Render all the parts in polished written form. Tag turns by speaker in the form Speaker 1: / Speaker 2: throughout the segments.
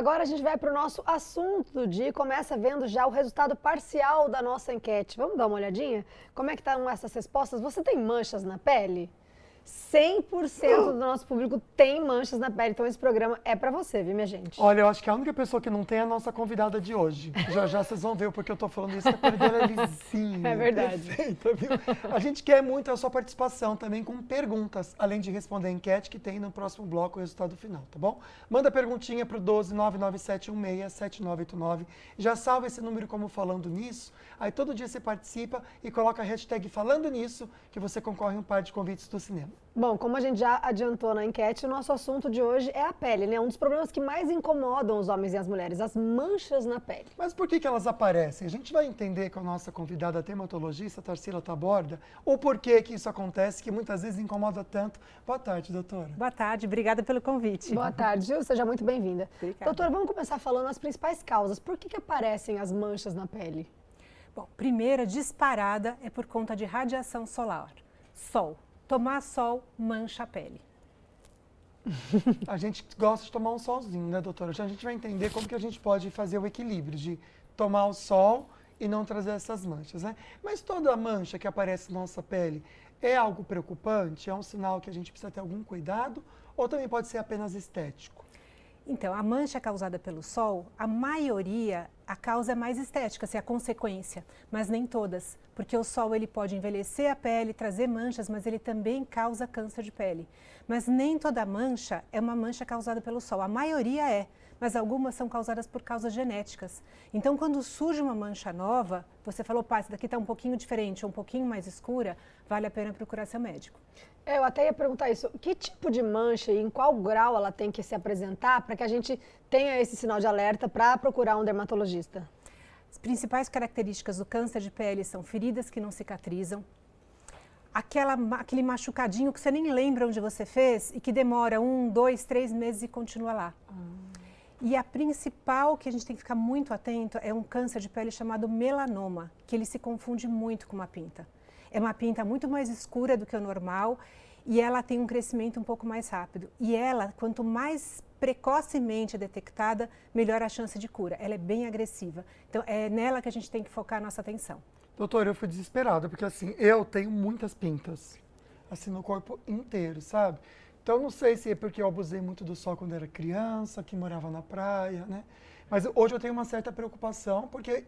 Speaker 1: Agora a gente vai para o nosso assunto do dia e começa vendo já o resultado parcial da nossa enquete. Vamos dar uma olhadinha? Como é que estão essas respostas? Você tem manchas na pele? 100% do nosso público tem manchas na pele, então esse programa é pra você, viu, minha gente?
Speaker 2: Olha, eu acho que a única pessoa que não tem é a nossa convidada de hoje. Já já vocês vão ver o porquê eu tô falando isso, que a pele dela é lisinha.
Speaker 1: É verdade.
Speaker 2: Perfeita, viu? A gente quer muito a sua participação também com perguntas, além de responder a enquete que tem no próximo bloco o resultado final, tá bom? Manda perguntinha pro 12997167989. Já salva esse número como Falando Nisso. Aí todo dia você participa e coloca a hashtag Falando Nisso, que você concorre a um par de convites do cinema.
Speaker 1: Bom, como a gente já adiantou na enquete, o nosso assunto de hoje é a pele, né? Um dos problemas que mais incomodam os homens e as mulheres, as manchas na pele.
Speaker 2: Mas por que elas aparecem? A gente vai entender com a nossa convidada dermatologista, Tarsila Taborda, o porquê que isso acontece, que muitas vezes incomoda tanto. Boa tarde, doutora.
Speaker 3: Boa tarde, obrigada pelo convite.
Speaker 1: Boa tarde, Gil, seja muito bem-vinda.
Speaker 3: Obrigada.
Speaker 1: Doutora, vamos começar falando as principais causas. Por que aparecem as manchas na pele?
Speaker 3: Bom, primeira disparada é por conta de radiação solar. Sol. Tomar sol mancha a pele.
Speaker 2: A gente gosta de tomar um solzinho, né, doutora? Já a gente vai entender como que a gente pode fazer o equilíbrio de tomar o sol e não trazer essas manchas, né? Mas toda mancha que aparece na nossa pele é algo preocupante? É um sinal que a gente precisa ter algum cuidado? Ou também pode ser apenas estético?
Speaker 3: Então, a mancha causada pelo sol, a maioria, a causa é mais estética, assim, a consequência, mas nem todas, porque o sol ele pode envelhecer a pele, trazer manchas, mas ele também causa câncer de pele. Mas nem toda mancha é uma mancha causada pelo sol, a maioria é, mas algumas são causadas por causas genéticas. Então, quando surge uma mancha nova, você falou, pá, essa daqui está um pouquinho diferente, um pouquinho mais escura, vale a pena procurar seu médico.
Speaker 1: Eu até ia perguntar isso, que tipo de mancha e em qual grau ela tem que se apresentar para que a gente tenha esse sinal de alerta para procurar um dermatologista?
Speaker 3: As principais características do câncer de pele são feridas que não cicatrizam, aquele machucadinho que você nem lembra onde você fez e que demora 1, 2, 3 meses e continua lá. E a principal que a gente tem que ficar muito atento é um câncer de pele chamado melanoma, que ele se confunde muito com uma pinta. É uma pinta muito mais escura do que o normal e ela tem um crescimento um pouco mais rápido. E ela, quanto mais precocemente detectada, melhor a chance de cura. Ela é bem agressiva. Então, é nela que a gente tem que focar a nossa atenção.
Speaker 2: Doutora, eu fui desesperada, porque assim, eu tenho muitas pintas, assim, no corpo inteiro, sabe? Então, não sei se é porque eu abusei muito do sol quando era criança, que morava na praia, né? Mas hoje eu tenho uma certa preocupação, porque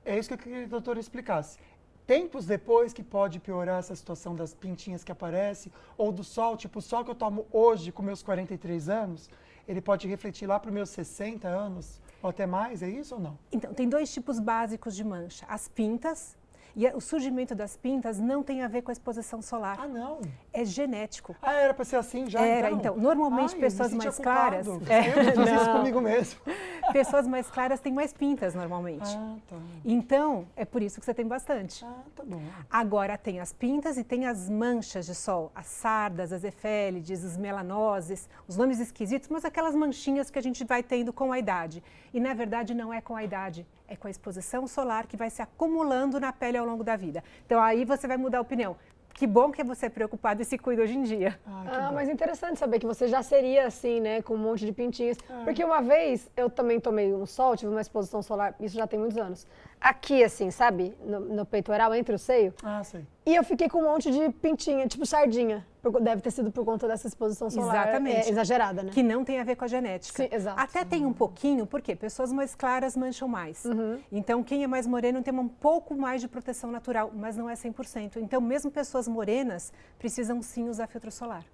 Speaker 2: é isso que eu queria que a doutora explicasse. Tempos depois que pode piorar essa situação das pintinhas que aparecem, ou do sol, tipo o sol que eu tomo hoje com meus 43 anos, ele pode refletir lá para os meus 60 anos, ou até mais, é isso ou não?
Speaker 3: Então, tem dois tipos básicos de mancha. As pintas, e o surgimento das pintas não tem a ver com a exposição solar.
Speaker 2: Ah, não?
Speaker 3: É genético.
Speaker 2: Ah, era para ser assim já,
Speaker 3: Era, então. Normalmente pessoas mais claras...
Speaker 2: Eu fiz isso comigo mesmo.
Speaker 3: Pessoas mais claras têm mais pintas normalmente.
Speaker 2: Ah, tá.
Speaker 3: Então, é por isso que você tem bastante.
Speaker 2: Ah, tá bom.
Speaker 3: Agora tem as pintas e tem as manchas de sol, as sardas, as efélides, os melanoses, os nomes esquisitos, mas aquelas manchinhas que a gente vai tendo com a idade. E na verdade não é com a idade, é com a exposição solar que vai se acumulando na pele ao longo da vida. Então aí você vai mudar a opinião. Que bom que você é preocupado e se cuida hoje em dia.
Speaker 1: Mas interessante saber que você já seria assim, né, com um monte de pintinhas. Porque uma vez eu também tomei um sol, tive uma exposição solar, isso já tem muitos anos. Aqui, assim, sabe, no peitoral, entre o seio.
Speaker 2: Ah, sei.
Speaker 1: E eu fiquei com um monte de pintinha, tipo sardinha. Deve ter sido por conta dessa exposição solar.
Speaker 3: Exatamente.
Speaker 1: Exagerada, né?
Speaker 3: Que não tem a ver com a genética.
Speaker 1: Sim, exato.
Speaker 3: Até tem um pouquinho, porque pessoas mais claras mancham mais. Então, quem é mais moreno tem um pouco mais de proteção natural, mas não é 100%. Então, mesmo pessoas morenas precisam sim usar filtro solar.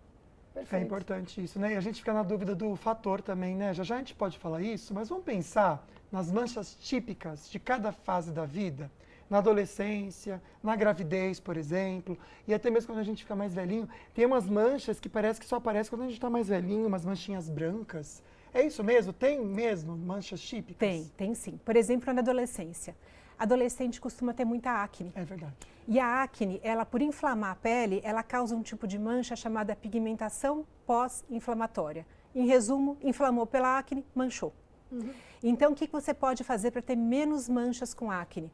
Speaker 2: É importante isso, né? E a gente fica na dúvida do fator também, né? Já já a gente pode falar isso, mas vamos pensar nas manchas típicas de cada fase da vida. Na adolescência, na gravidez, por exemplo, e até mesmo quando a gente fica mais velhinho, tem umas manchas que parece que só aparecem quando a gente está mais velhinho, umas manchinhas brancas. É isso mesmo? Tem mesmo manchas típicas?
Speaker 3: Tem sim. Por exemplo, na adolescência. Adolescente costuma ter muita acne.
Speaker 2: É verdade.
Speaker 3: E a acne, ela por inflamar a pele, ela causa um tipo de mancha chamada pigmentação pós-inflamatória. Em resumo, inflamou pela acne, manchou. Então, o que você pode fazer para ter menos manchas com acne?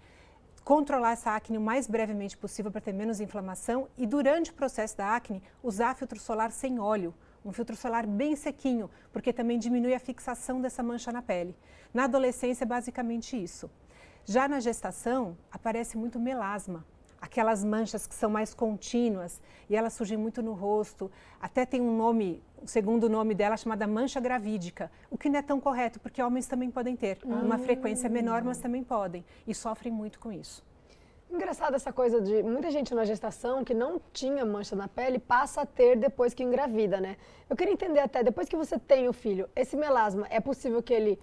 Speaker 3: Controlar essa acne o mais brevemente possível para ter menos inflamação e durante o processo da acne, usar filtro solar sem óleo. um filtro solar bem sequinho, porque também diminui a fixação dessa mancha na pele. Na adolescência é basicamente isso. Já na gestação, aparece muito melasma, aquelas manchas que são mais contínuas e elas surgem muito no rosto. Até tem um nome, o segundo nome dela, chamada mancha gravídica, o que não é tão correto, porque homens também podem ter, uma frequência menor, mas também podem, e sofrem muito com isso.
Speaker 1: Engraçado essa coisa de muita gente na gestação que não tinha mancha na pele passa a ter depois que engravida, né? Eu queria entender até, depois que você tem o filho, esse melasma, é possível que ele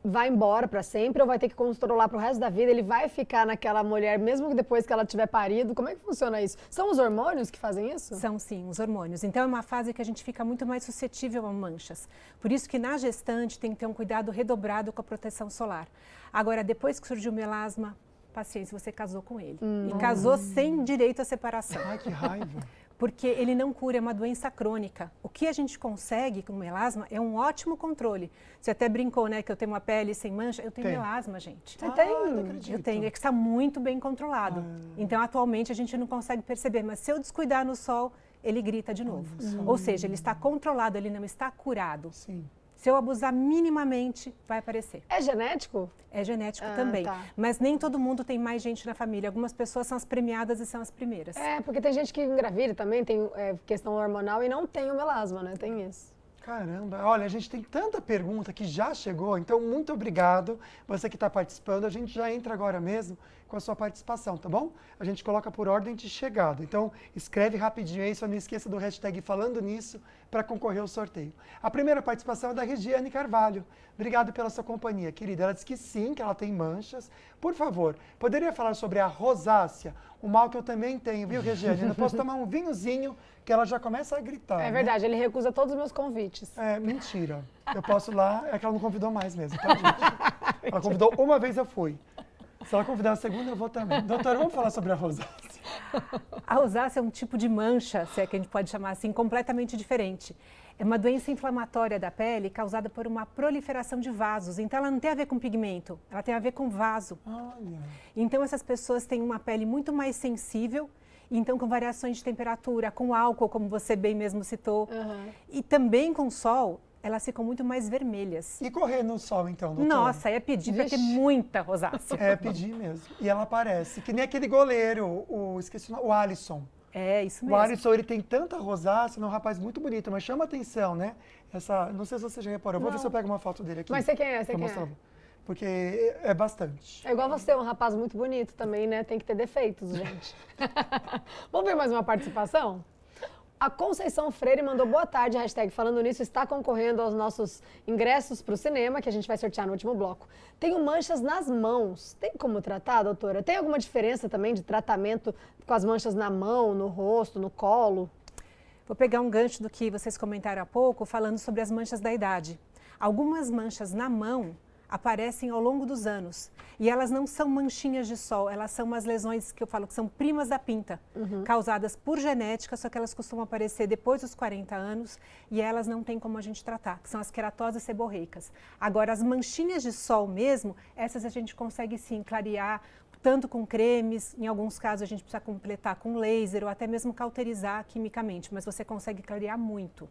Speaker 1: vai embora para sempre ou vai ter que controlar para o resto da vida? Ele vai ficar naquela mulher mesmo que depois que ela tiver parido? Como é que funciona isso? São os hormônios que fazem isso?
Speaker 3: São sim, os hormônios. Então é uma fase que a gente fica muito mais suscetível a manchas. Por isso que na gestante tem que ter um cuidado redobrado com a proteção solar. Agora, depois que surgiu o melasma, paciência, você casou com ele. E casou sem direito à separação.
Speaker 2: Ai, que raiva.
Speaker 3: Porque ele não cura, é uma doença crônica. O que a gente consegue com o melasma é um ótimo controle. Você até brincou, né, que eu tenho uma pele sem mancha. Eu tenho melasma, gente.
Speaker 1: Você tem?
Speaker 2: Não acredito.
Speaker 3: Eu tenho, é que está muito bem controlado. Então, atualmente, a gente não consegue perceber, mas se eu descuidar no sol, ele grita de novo. Ou seja, ele está controlado, ele não está curado.
Speaker 2: Sim.
Speaker 3: Se eu abusar minimamente, vai aparecer.
Speaker 1: É genético?
Speaker 3: É genético também.
Speaker 1: Tá.
Speaker 3: Mas nem todo mundo tem mais gente na família. Algumas pessoas são as premiadas e são as primeiras.
Speaker 1: É, porque tem gente que engravida também, tem questão hormonal e não tem o melasma, né? Tem isso.
Speaker 2: Caramba, olha, a gente tem tanta pergunta que já chegou, então muito obrigado você que está participando. A gente já entra agora mesmo com a sua participação, tá bom? A gente coloca por ordem de chegada. Então, escreve rapidinho aí, só não esqueça do hashtag falando nisso para concorrer ao sorteio. A primeira participação é da Regiane Carvalho. Obrigado pela sua companhia, querida. Ela diz que sim, que ela tem manchas. Por favor, poderia falar sobre a rosácea, o mal que eu também tenho, viu, Regiane? Eu não posso tomar um vinhozinho que ela já começa a gritar.
Speaker 1: É
Speaker 2: né?
Speaker 1: verdade, ele recusa todos os meus convites.
Speaker 2: É, mentira. Eu posso ir lá, é que ela não convidou mais mesmo, tá, gente? Ela convidou uma vez, eu fui. Se ela convidar a segunda, eu vou também. Doutora, vamos falar sobre a rosácea.
Speaker 3: A rosácea é um tipo de mancha, se é que a gente pode chamar assim, completamente diferente. É uma doença inflamatória da pele causada por uma proliferação de vasos. Então, ela não tem a ver com pigmento, ela tem a ver com vaso.
Speaker 2: Olha.
Speaker 3: Então, essas pessoas têm uma pele muito mais sensível, então com variações de temperatura, com álcool, como você bem mesmo citou, e também com sol, elas ficam muito mais vermelhas.
Speaker 2: E correr no sol, então, doutora?
Speaker 3: Nossa, é pedir para ter muita rosácea.
Speaker 2: É pedir mesmo. E ela aparece. Que nem aquele goleiro, esqueci o nome, o Alisson.
Speaker 3: É, isso
Speaker 2: O
Speaker 3: mesmo.
Speaker 2: Alisson, ele tem tanta rosácea, é um rapaz muito bonito, mas chama atenção, né? Não sei se você já reparou. Eu vou ver se eu pego uma foto dele aqui.
Speaker 1: Mas você quem é? Você
Speaker 2: pra
Speaker 1: quem
Speaker 2: mostrar.
Speaker 1: é?
Speaker 2: Porque é bastante.
Speaker 1: É igual você, um rapaz muito bonito também, né? Tem que ter defeitos, gente. Vamos ver mais uma participação? A Conceição Freire mandou boa tarde, hashtag falando nisso, está concorrendo aos nossos ingressos para o cinema, que a gente vai sortear no último bloco. Tenho manchas nas mãos. Tem como tratar, doutora? Tem alguma diferença também de tratamento com as manchas na mão, no rosto, no colo?
Speaker 3: Vou pegar um gancho do que vocês comentaram há pouco, falando sobre as manchas da idade. Algumas manchas na mão aparecem ao longo dos anos. E elas não são manchinhas de sol, elas são umas lesões que eu falo que são primas da pinta, causadas por genética, só que elas costumam aparecer depois dos 40 anos e elas não tem como a gente tratar, que são as queratoses seborreicas. Agora, as manchinhas de sol mesmo, essas a gente consegue sim clarear, tanto com cremes, em alguns casos a gente precisa completar com laser ou até mesmo cauterizar quimicamente, mas você consegue clarear muito.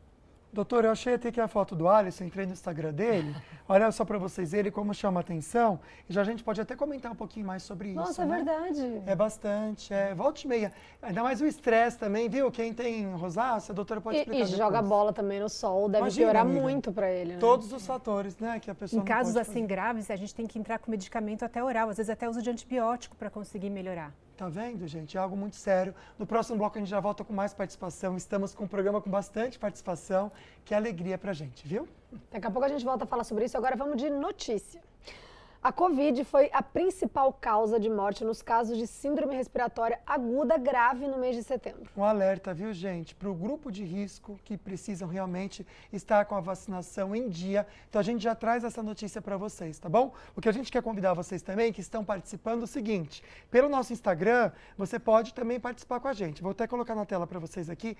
Speaker 2: Doutor, eu achei até que a foto do Alisson, entrei no Instagram dele. Olha só para vocês verem como chama a atenção. E já a gente pode até comentar um pouquinho mais sobre isso.
Speaker 1: Nossa, é
Speaker 2: né?
Speaker 1: verdade.
Speaker 2: É bastante, volta e meia. Ainda mais o estresse também, viu? Quem tem rosácea, a doutora pode explicar
Speaker 1: E
Speaker 2: depois.
Speaker 1: joga bola também no sol, deve
Speaker 2: Imagina,
Speaker 1: piorar
Speaker 2: amiga.
Speaker 1: muito para ele, né?
Speaker 2: Todos os fatores, né, que a pessoa
Speaker 3: Em
Speaker 2: não
Speaker 3: casos
Speaker 2: pode
Speaker 3: assim
Speaker 2: fazer.
Speaker 3: graves, a gente tem que entrar com medicamento até oral, às vezes até uso de antibiótico para conseguir melhorar.
Speaker 2: Tá vendo, gente? É algo muito sério. No próximo bloco a gente já volta com mais participação. Estamos com um programa com bastante participação. Que alegria pra gente, viu?
Speaker 1: Daqui a pouco a gente volta a falar sobre isso. Agora vamos de notícia. A Covid foi a principal causa de morte nos casos de síndrome respiratória aguda grave no mês de setembro.
Speaker 2: Um alerta, viu, gente? Para o grupo de risco que precisam realmente estar com a vacinação em dia. Então a gente já traz essa notícia para vocês, tá bom? O que a gente quer convidar vocês também que estão participando é o seguinte: pelo nosso Instagram, você pode também participar com a gente. Vou até colocar na tela para vocês aqui,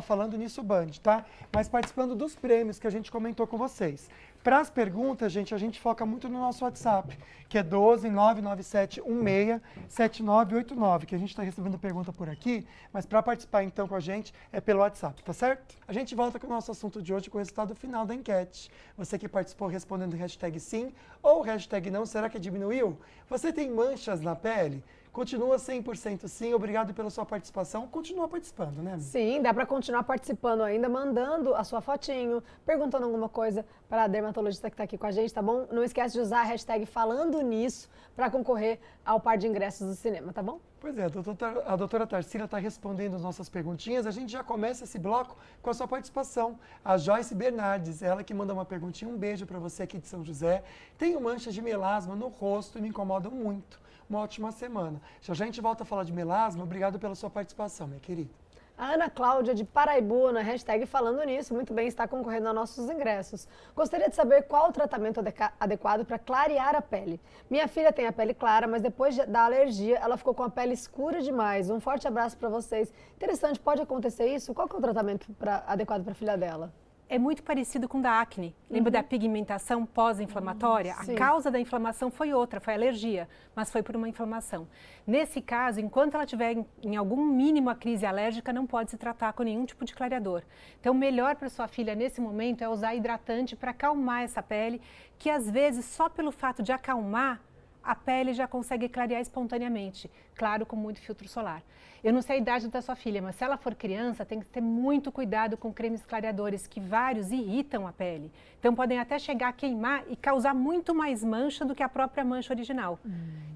Speaker 2: @falando nisso Band, tá? Mas participando dos prêmios que a gente comentou com vocês. Para as perguntas, gente, a gente foca muito no nosso WhatsApp, que é 12 997 16 7989, que a gente está recebendo pergunta por aqui, mas para participar então com a gente é pelo WhatsApp, tá certo? A gente volta com o nosso assunto de hoje, com o resultado final da enquete. Você que participou respondendo hashtag sim ou hashtag não, será que diminuiu? Você tem manchas na pele? Continua 100% sim, obrigado pela sua participação. Continua participando, né, amiga?
Speaker 1: Sim, dá para continuar participando ainda, mandando a sua fotinho, perguntando alguma coisa para a dermatologista que está aqui com a gente, tá bom? Não esquece de usar a hashtag falando nisso para concorrer ao par de ingressos do cinema, tá bom?
Speaker 2: Pois é, a doutora Tarsila está respondendo as nossas perguntinhas. A gente já começa esse bloco com a sua participação. A Joyce Bernardes, ela que manda uma perguntinha. Um beijo para você aqui de São José. Tenho manchas de melasma no rosto e me incomodam muito. Uma ótima semana. Já a gente volta a falar de melasma. Obrigado pela sua participação, minha querida.
Speaker 1: A Ana Cláudia de Paraibuna, hashtag falando nisso, muito bem, está concorrendo a nossos ingressos. Gostaria de saber qual o tratamento adequado para clarear a pele. Minha filha tem a pele clara, mas depois da alergia, ela ficou com a pele escura demais. Um forte abraço para vocês. Interessante, pode acontecer isso? Qual que é o tratamento adequado para a filha dela?
Speaker 3: É muito parecido com o da acne. Lembra da pigmentação pós-inflamatória? A causa da inflamação foi outra, foi alergia, mas foi por uma inflamação. Nesse caso, enquanto ela tiver em algum mínimo a crise alérgica, não pode se tratar com nenhum tipo de clareador. Então, o melhor para sua filha nesse momento é usar hidratante para acalmar essa pele, que às vezes só pelo fato de acalmar, a pele já consegue clarear espontaneamente, claro, com muito filtro solar. Eu não sei a idade da sua filha, mas se ela for criança, tem que ter muito cuidado com cremes clareadores, que vários irritam a pele. Então, podem até chegar a queimar e causar muito mais mancha do que a própria mancha original.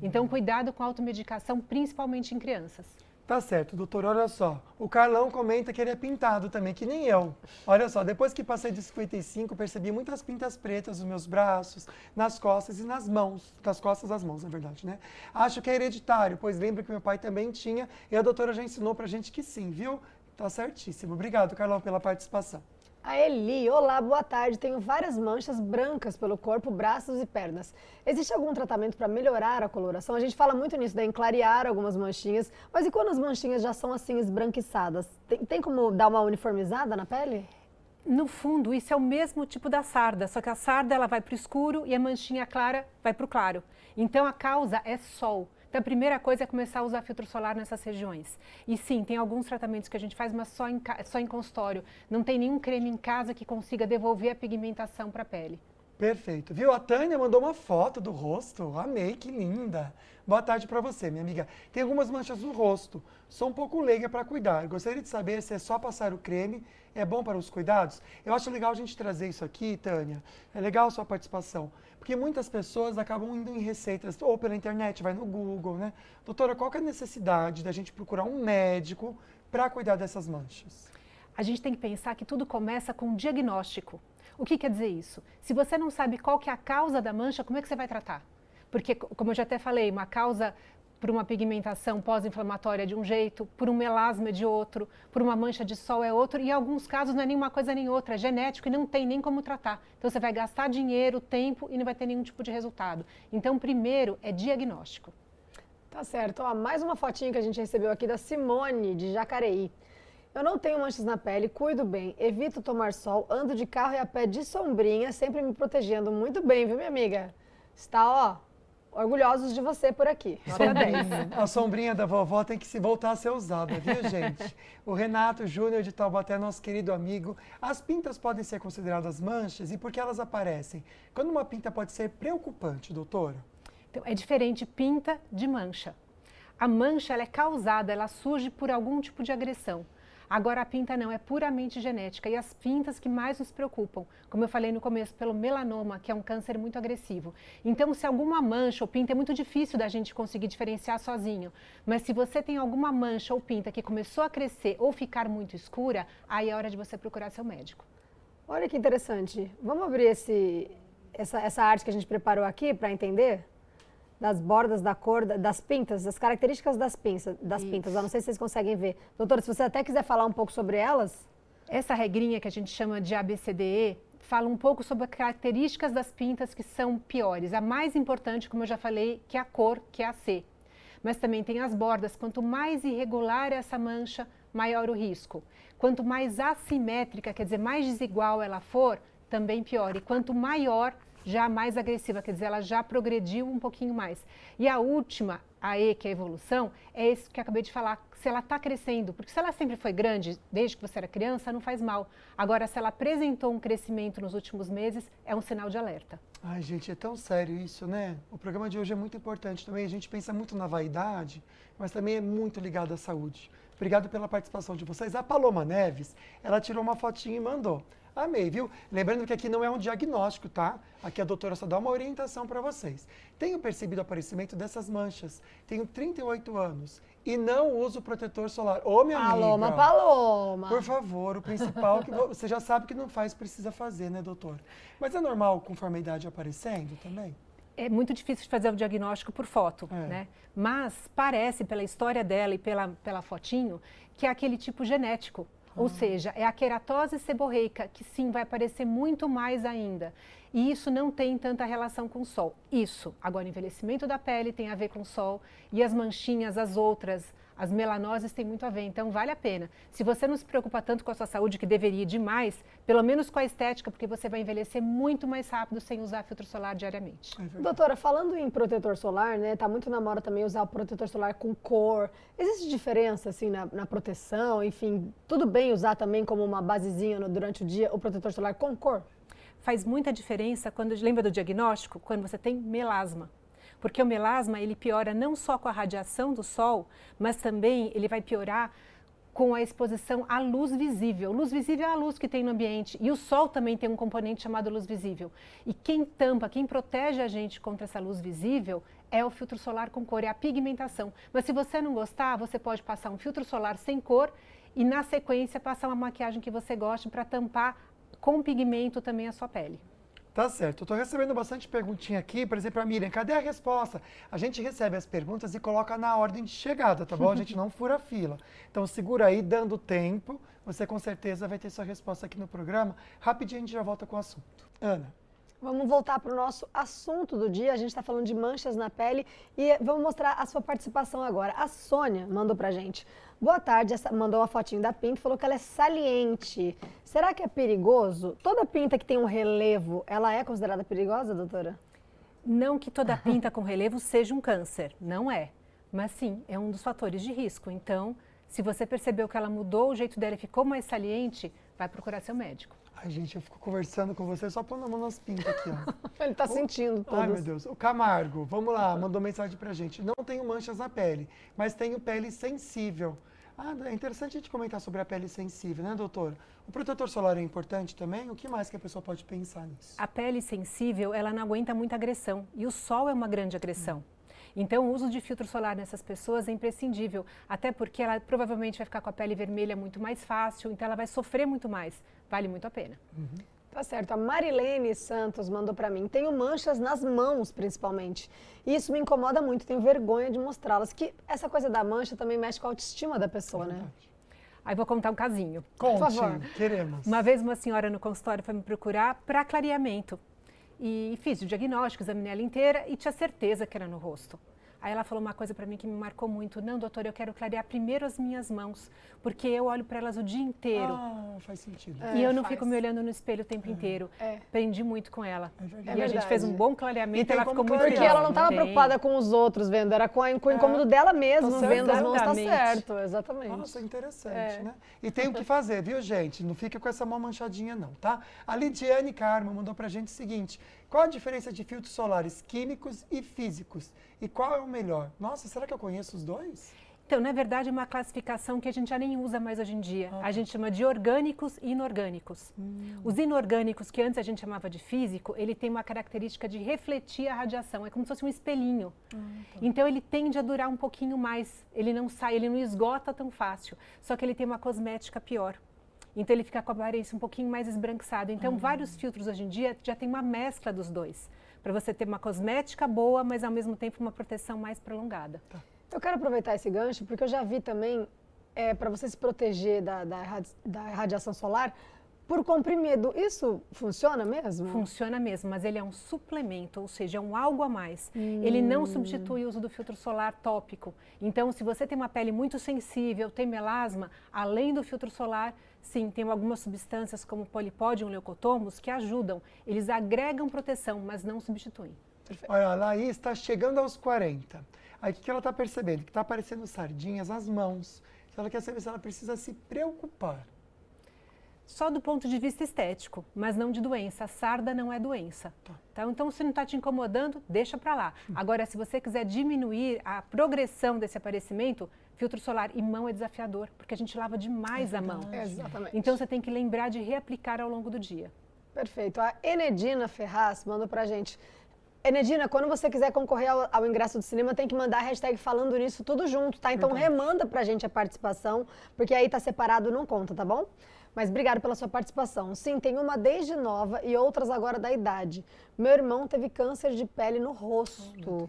Speaker 3: Então, cuidado com a automedicação, principalmente em crianças.
Speaker 2: Tá certo, doutor, olha só. O Carlão comenta que ele é pintado também, que nem eu. Olha só, depois que passei de 55, percebi muitas pintas pretas nos meus braços, nas costas e nas mãos. Nas costas das mãos, na verdade, né? Acho que é hereditário, pois lembro que meu pai também tinha e a doutora já ensinou pra gente que sim, viu? Tá certíssimo. Obrigado, Carlão, pela participação.
Speaker 1: A Eli, olá, boa tarde. Tenho várias manchas brancas pelo corpo, braços e pernas. Existe algum tratamento para melhorar a coloração? A gente fala muito nisso, em clarear algumas manchinhas, mas e quando as manchinhas já são assim esbranquiçadas? Tem como dar uma uniformizada na pele?
Speaker 3: No fundo, isso é o mesmo tipo da sarda, só que a sarda ela vai para o escuro e a manchinha clara vai para o claro. Então a causa é sol. Então, a primeira coisa é começar a usar filtro solar nessas regiões. E sim, tem alguns tratamentos que a gente faz, mas só em consultório. Não tem nenhum creme em casa que consiga devolver a pigmentação para a pele.
Speaker 2: Perfeito. Viu? A Tânia mandou uma foto do rosto. Amei, que linda. Boa tarde para você, minha amiga. Tem algumas manchas no rosto. Sou um pouco leiga para cuidar. Gostaria de saber se é só passar o creme, é bom para os cuidados? Eu acho legal a gente trazer isso aqui, Tânia. É legal a sua participação. Porque muitas pessoas acabam indo em receitas, ou pela internet, vai no Google, né? Doutora, qual que é a necessidade da gente procurar um médico para cuidar dessas manchas?
Speaker 3: A gente tem que pensar que tudo começa com um diagnóstico. O que quer dizer isso? Se você não sabe qual que é a causa da mancha, como é que você vai tratar? Porque, como eu já até falei, uma causa por uma pigmentação pós-inflamatória de um jeito, por um melasma de outro, por uma mancha de sol é outro, e em alguns casos não é nenhuma coisa nem outra, é genético e não tem nem como tratar. Então você vai gastar dinheiro, tempo e não vai ter nenhum tipo de resultado. Então, primeiro é diagnóstico.
Speaker 1: Tá certo. Ó, mais uma fotinha que a gente recebeu aqui da Simone, de Jacareí. Eu não tenho manchas na pele, cuido bem, evito tomar sol, ando de carro e a pé de sombrinha, sempre me protegendo muito bem, viu, minha amiga? Está, ó, orgulhosos de você por aqui. Nota 10.
Speaker 2: A sombrinha da vovó tem que se voltar a ser usada, viu, gente? O Renato Júnior de Taubaté, nosso querido amigo. As pintas podem ser consideradas manchas e por que elas aparecem? Quando uma pinta pode ser preocupante, doutora?
Speaker 3: Então, é diferente pinta de mancha. A mancha ela é causada, ela surge por algum tipo de agressão. Agora, a pinta não, é puramente genética. E as pintas que mais nos preocupam, como eu falei no começo, pelo melanoma, que é um câncer muito agressivo. Então, se alguma mancha ou pinta, é muito difícil da gente conseguir diferenciar sozinho. Mas se você tem alguma mancha ou pinta que começou a crescer ou ficar muito escura, aí é hora de você procurar seu médico.
Speaker 1: Olha que interessante. Vamos abrir essa arte que a gente preparou aqui para entender? Das bordas, da cor, das pintas, das características das pintas. Eu não sei se vocês conseguem ver. Doutora, se você até quiser falar um pouco sobre elas.
Speaker 3: Essa regrinha que a gente chama de ABCDE fala um pouco sobre as características das pintas que são piores. A mais importante, como eu já falei, que é a cor, que é a C. Mas também tem as bordas. Quanto mais irregular essa mancha, maior o risco. Quanto mais assimétrica, quer dizer, mais desigual ela for, também piora. E quanto maior, já mais agressiva, quer dizer, ela já progrediu um pouquinho mais. E a última, a E, que é a evolução, é isso que eu acabei de falar, se ela está crescendo. Porque se ela sempre foi grande, desde que você era criança, não faz mal. Agora, se ela apresentou um crescimento nos últimos meses, é um sinal de alerta.
Speaker 2: Ai, gente, é tão sério isso, né? O programa de hoje é muito importante também. A gente pensa muito na vaidade, mas também é muito ligado à saúde. Obrigado pela participação de vocês. A Paloma Neves, ela tirou uma fotinha e mandou. Amei, viu? Lembrando que aqui não é um diagnóstico, tá? Aqui a doutora só dá uma orientação para vocês. Tenho percebido o aparecimento dessas manchas. Tenho 38 anos e não uso protetor solar. Ô, minha amiga.
Speaker 1: Paloma.
Speaker 2: Por favor, o principal que você já sabe que não faz, precisa fazer, né, doutor? Mas é normal conforme a idade aparecendo também?
Speaker 3: É muito difícil de fazer o diagnóstico por foto, né? Mas parece, pela história dela e pela fotinho, que é aquele tipo genético. Ou seja, é a queratose seborreica, que sim, vai aparecer muito mais ainda. E isso não tem tanta relação com o sol. Isso. Agora, o envelhecimento da pele tem a ver com o sol e as manchinhas, as outras, as melanoses têm muito a ver. Então, vale a pena. Se você não se preocupa tanto com a sua saúde, que deveria demais, pelo menos com a estética, porque você vai envelhecer muito mais rápido sem usar filtro solar diariamente.
Speaker 1: Doutora, falando em protetor solar, né, tá muito na moda também usar o protetor solar com cor. Existe diferença, assim, na proteção? Enfim, tudo bem usar também como uma basezinha durante o dia o protetor solar com cor?
Speaker 3: Faz muita diferença quando, lembra do diagnóstico? Quando você tem melasma. Porque o melasma, ele piora não só com a radiação do sol, mas também ele vai piorar com a exposição à luz visível. Luz visível é a luz que tem no ambiente. E o sol também tem um componente chamado luz visível. E quem tampa, quem protege a gente contra essa luz visível é o filtro solar com cor, é a pigmentação. Mas se você não gostar, você pode passar um filtro solar sem cor e, na sequência, passar uma maquiagem que você goste para tampar com pigmento também a sua pele.
Speaker 2: Tá certo. Eu tô recebendo bastante perguntinha aqui, por exemplo, a Miriam, cadê a resposta? A gente recebe as perguntas e coloca na ordem de chegada, tá bom? A gente não fura a fila. Então segura aí, dando tempo, você com certeza vai ter sua resposta aqui no programa. Rapidinho a gente já volta com o assunto. Ana.
Speaker 1: Vamos voltar para o nosso assunto do dia. A gente está falando de manchas na pele e vamos mostrar a sua participação agora. A Sônia mandou para a gente. Boa tarde, mandou uma fotinho da pinta e falou que ela é saliente. Será que é perigoso? Toda pinta que tem um relevo, ela é considerada perigosa, doutora?
Speaker 3: Não que toda pinta com relevo seja um câncer, não é. Mas sim, é um dos fatores de risco. Então, se você percebeu que ela mudou o jeito dela e ficou mais saliente, vai procurar seu médico.
Speaker 2: Ai, gente, eu fico conversando com você só pondo a mão nas pintas aqui, ó.
Speaker 1: Ele tá sentindo todos.
Speaker 2: Ai, meu Deus. O Camargo, vamos lá, mandou mensagem pra gente. Não tenho manchas na pele, mas tenho pele sensível. Ah, é interessante a gente comentar sobre a pele sensível, né, doutora? O protetor solar é importante também? O que mais que a pessoa pode pensar nisso?
Speaker 3: A pele sensível, ela não aguenta muita agressão. E o sol é uma grande agressão. Então, o uso de filtro solar nessas pessoas é imprescindível, até porque ela provavelmente vai ficar com a pele vermelha muito mais fácil, então ela vai sofrer muito mais. Vale muito a pena.
Speaker 1: Tá certo. A Marilene Santos mandou para mim. Tenho manchas nas mãos, principalmente. E isso me incomoda muito, tenho vergonha de mostrá-las. Que essa coisa da mancha também mexe com a autoestima da pessoa, né?
Speaker 3: Aí vou contar um casinho.
Speaker 2: Conte,
Speaker 1: por favor.
Speaker 2: Queremos.
Speaker 3: Uma vez uma senhora no consultório foi me procurar para clareamento. E fiz o diagnóstico, examinei ela inteira e tinha certeza que era no rosto. Aí ela falou uma coisa para mim que me marcou muito. Não, doutora, eu quero clarear primeiro as minhas mãos, porque eu olho para elas o dia inteiro.
Speaker 2: Ah, faz sentido.
Speaker 3: E eu não fico me olhando no espelho o tempo inteiro. Aprendi muito com ela.
Speaker 2: verdade.
Speaker 3: E a gente fez um bom clareamento e
Speaker 2: tem
Speaker 3: ela
Speaker 2: como
Speaker 3: ficou muito
Speaker 2: clarear.
Speaker 1: Porque
Speaker 3: feliz.
Speaker 1: ela não estava preocupada com os outros vendo, era com o incômodo dela mesma,
Speaker 2: Tá certo.
Speaker 1: vendo as mãos, tá
Speaker 3: Exatamente.
Speaker 1: certo, exatamente.
Speaker 2: Nossa, interessante, né? E tem o que fazer, viu, gente? Não fica com essa mão manchadinha, não, tá? A Lidiane Carmo mandou pra gente o seguinte: qual a diferença de filtros solares químicos e físicos? E qual é o melhor? Nossa, será que eu conheço os dois?
Speaker 3: Então, na verdade, é uma classificação que a gente já nem usa mais hoje em dia. A gente chama de orgânicos e inorgânicos. Os inorgânicos, que antes a gente chamava de físico, ele tem uma característica de refletir a radiação. É como se fosse um espelhinho. Então, ele tende a durar um pouquinho mais. Ele não sai, ele não esgota tão fácil. Só que ele tem uma cosmética pior. Então, ele fica com a aparência um pouquinho mais esbranquiçado. Então, vários filtros hoje em dia já tem uma mescla dos dois. Para você ter uma cosmética boa, mas ao mesmo tempo uma proteção mais prolongada.
Speaker 1: Eu quero aproveitar esse gancho, porque eu já vi também, para você se proteger da radiação solar, por comprimido. Isso funciona mesmo?
Speaker 3: Funciona mesmo, mas ele é um suplemento, ou seja, é um algo a mais. Ele não substitui o uso do filtro solar tópico. Então, se você tem uma pele muito sensível, tem melasma, além do filtro solar, sim, tem algumas substâncias como polipódium, leucotomos, que ajudam. Eles agregam proteção, mas não substituem.
Speaker 2: Olha, a Laís está chegando aos 40. Aí o que ela está percebendo? Que está aparecendo sardinhas nas mãos. Ela quer saber se ela precisa se preocupar.
Speaker 3: Só do ponto de vista estético, mas não de doença. A sarda não é doença. Tá? Então, se não está te incomodando, deixa para lá. Agora, se você quiser diminuir a progressão desse aparecimento, filtro solar e mão é desafiador, porque a gente lava demais a mão.
Speaker 1: Exatamente.
Speaker 3: Então, você tem que lembrar de reaplicar ao longo do dia.
Speaker 1: Perfeito. A Enedina Ferraz mandou pra gente. Enedina, quando você quiser concorrer ao ingresso do cinema, tem que mandar a hashtag falando nisso tudo junto, tá? Então remanda pra gente a participação, porque aí tá separado, não conta, tá bom? Mas obrigado pela sua participação. Sim, tem uma desde nova e outras agora da idade. Meu irmão teve câncer de pele no rosto.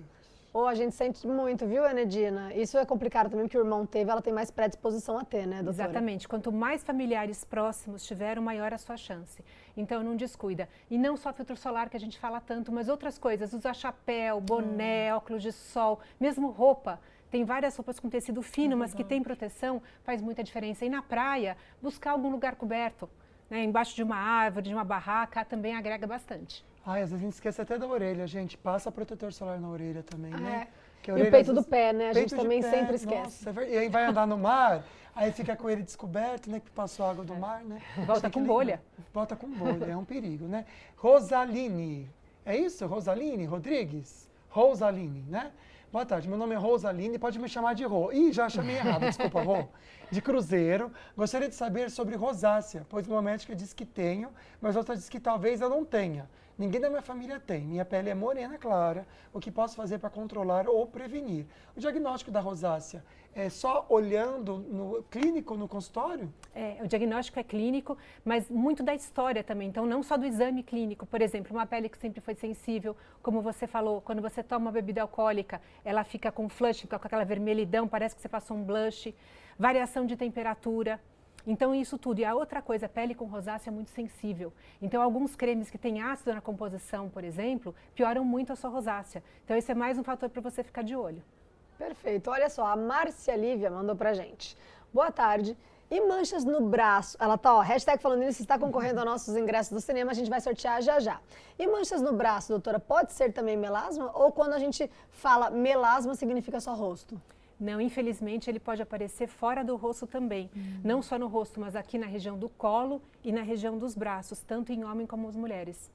Speaker 1: A gente sente muito, viu, Enedina? Isso é complicado também, porque o irmão teve, ela tem mais predisposição a ter, né, doutora?
Speaker 3: Exatamente. Quanto mais familiares próximos tiveram, maior a sua chance. Então, não descuida. E não só filtro solar, que a gente fala tanto, mas outras coisas. Usar chapéu, boné, óculos de sol, mesmo roupa. Tem várias roupas com tecido fino, mas que tem proteção, faz muita diferença. E na praia, buscar algum lugar coberto, né, embaixo de uma árvore, de uma barraca, também agrega bastante.
Speaker 2: Ai, às vezes a gente esquece até da orelha, gente. Passa protetor solar na orelha também, né?
Speaker 1: E o peito do pé, né? A gente também sempre esquece.
Speaker 2: Nossa, e aí vai andar no mar, aí fica com ele descoberto, né? Que passou água do mar, né?
Speaker 3: Volta com bolha.
Speaker 2: Volta com bolha, é um perigo, né? Rosaline, é isso? Rosaline Rodrigues? Rosaline, né? Boa tarde, meu nome é Rosaline, pode me chamar de Rô. Ih, já chamei errado, desculpa, Rô. De Cruzeiro, gostaria de saber sobre rosácea, pois uma médica disse que tenho, mas outra disse que talvez eu não tenha. Ninguém da minha família tem. Minha pele é morena clara. O que posso fazer para controlar ou prevenir? O diagnóstico da rosácea é só olhando no clínico, no consultório?
Speaker 3: O diagnóstico é clínico, mas muito da história também. Então, não só do exame clínico. Por exemplo, uma pele que sempre foi sensível, como você falou, quando você toma uma bebida alcoólica, ela fica com flush, fica com aquela vermelhidão, parece que você passou um blush. Variação de temperatura. Então, isso tudo. E a outra coisa, a pele com rosácea é muito sensível. Então, alguns cremes que têm ácido na composição, por exemplo, pioram muito a sua rosácea. Então, esse é mais um fator para você ficar de olho.
Speaker 1: Perfeito. Olha só, a Márcia Lívia mandou pra gente. Boa tarde. E manchas no braço? Ela tá, hashtag falando nisso, está concorrendo aos nossos ingressos do cinema, a gente vai sortear já já. E manchas no braço, doutora, pode ser também melasma? Ou quando a gente fala melasma, significa só rosto?
Speaker 3: Não, infelizmente, ele pode aparecer fora do rosto também. Não só no rosto, mas aqui na região do colo e na região dos braços, tanto em homem como as mulheres.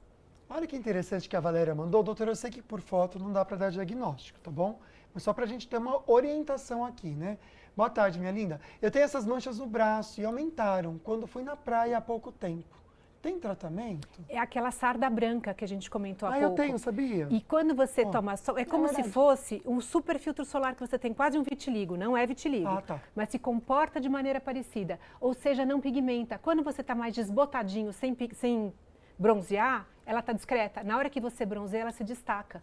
Speaker 2: Olha que interessante que a Valéria mandou. Doutora, eu sei que por foto não dá para dar diagnóstico, tá bom? Mas só para a gente ter uma orientação aqui, né? Boa tarde, minha linda. Eu tenho essas manchas no braço e aumentaram quando fui na praia há pouco tempo. Tem tratamento?
Speaker 3: É aquela sarda branca que a gente comentou há pouco.
Speaker 2: Eu tenho, sabia?
Speaker 3: E quando você toma sol, é como se fosse um super filtro solar que você tem, quase um vitiligo. Não é vitiligo, mas se comporta de maneira parecida. Ou seja, não pigmenta. Quando você está mais desbotadinho, sem bronzear, ela está discreta. Na hora que você bronzeia, ela se destaca.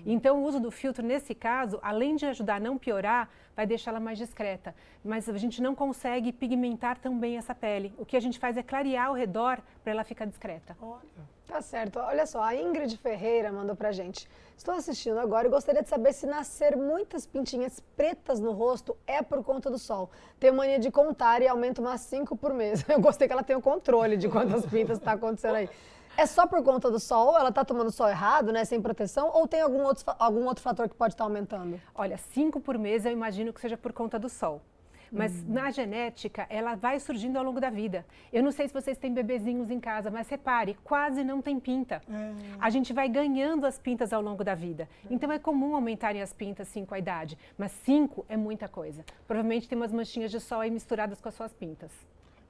Speaker 3: Então, o uso do filtro, nesse caso, além de ajudar a não piorar, vai deixar ela mais discreta. Mas a gente não consegue pigmentar tão bem essa pele. O que a gente faz é clarear ao redor para ela ficar discreta.
Speaker 2: Olha.
Speaker 1: Tá certo. Olha só, a Ingrid Ferreira mandou pra gente. Estou assistindo agora e gostaria de saber se nascer muitas pintinhas pretas no rosto é por conta do sol. Tenho mania de contar e aumento umas 5 por mês. Eu gostei que ela tem o controle de quantas pintas está acontecendo aí. É só por conta do sol? Ela está tomando sol errado, né? Sem proteção? Ou tem algum outro fator que pode estar aumentando?
Speaker 3: Olha, 5 por mês eu imagino que seja por conta do sol. Mas na genética, ela vai surgindo ao longo da vida. Eu não sei se vocês têm bebezinhos em casa, mas repare, quase não tem pinta. A gente vai ganhando as pintas ao longo da vida. Então é comum aumentarem as pintas, sim, com a idade. Mas 5 é muita coisa. Provavelmente tem umas manchinhas de sol aí misturadas com as suas pintas.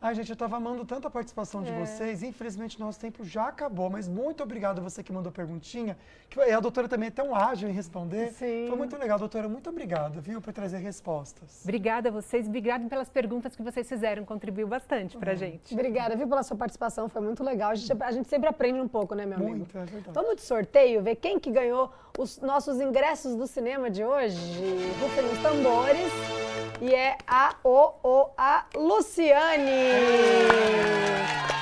Speaker 2: Ai, gente, eu estava amando tanto a participação de vocês. Infelizmente, nosso tempo já acabou. Mas muito obrigado a você que mandou perguntinha. E a doutora também é tão ágil em responder.
Speaker 1: Sim.
Speaker 2: Foi muito legal, doutora. Muito obrigado, viu, por trazer respostas.
Speaker 3: Obrigada a vocês. Obrigada pelas perguntas que vocês fizeram. Contribuiu bastante pra gente.
Speaker 1: Obrigada, viu, pela sua participação. Foi muito legal. A gente sempre aprende um pouco, né, meu amigo?
Speaker 2: Muito, é verdade.
Speaker 1: Vamos de sorteio, ver quem que ganhou os nossos ingressos do cinema de hoje. Rufem os tambores. E é a Luciane.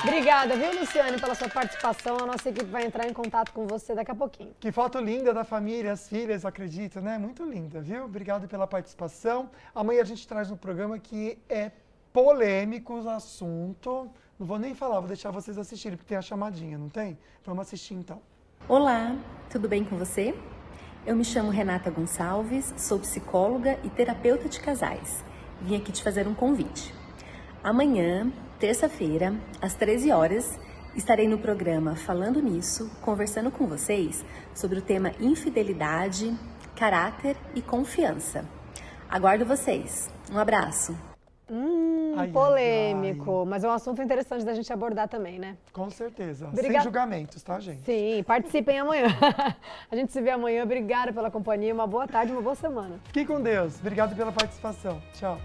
Speaker 1: Obrigada, viu, Luciane, pela sua participação. A nossa equipe vai entrar em contato com você daqui a pouquinho.
Speaker 2: Que foto linda da família, as filhas, acredito, né? Muito linda, viu? Obrigado pela participação. Amanhã a gente traz um programa que é polêmico o assunto. Não vou nem falar, vou deixar vocês assistirem, porque tem a chamadinha, não tem? Vamos assistir então.
Speaker 4: Olá, tudo bem com você? Eu me chamo Renata Gonçalves, sou psicóloga e terapeuta de casais. Vim aqui te fazer um convite. Amanhã, terça-feira, às 13 horas, estarei no programa Falando Nisso, conversando com vocês sobre o tema infidelidade, caráter e confiança. Aguardo vocês. Um abraço.
Speaker 1: Polêmico, mas é um assunto interessante da gente abordar também, né?
Speaker 2: Com certeza.
Speaker 1: Obrigada.
Speaker 2: Sem julgamentos, tá, gente?
Speaker 1: Sim, participem amanhã. A gente se vê amanhã. Obrigada pela companhia. Uma boa tarde, uma boa semana.
Speaker 2: Fiquem com Deus. Obrigado pela participação. Tchau.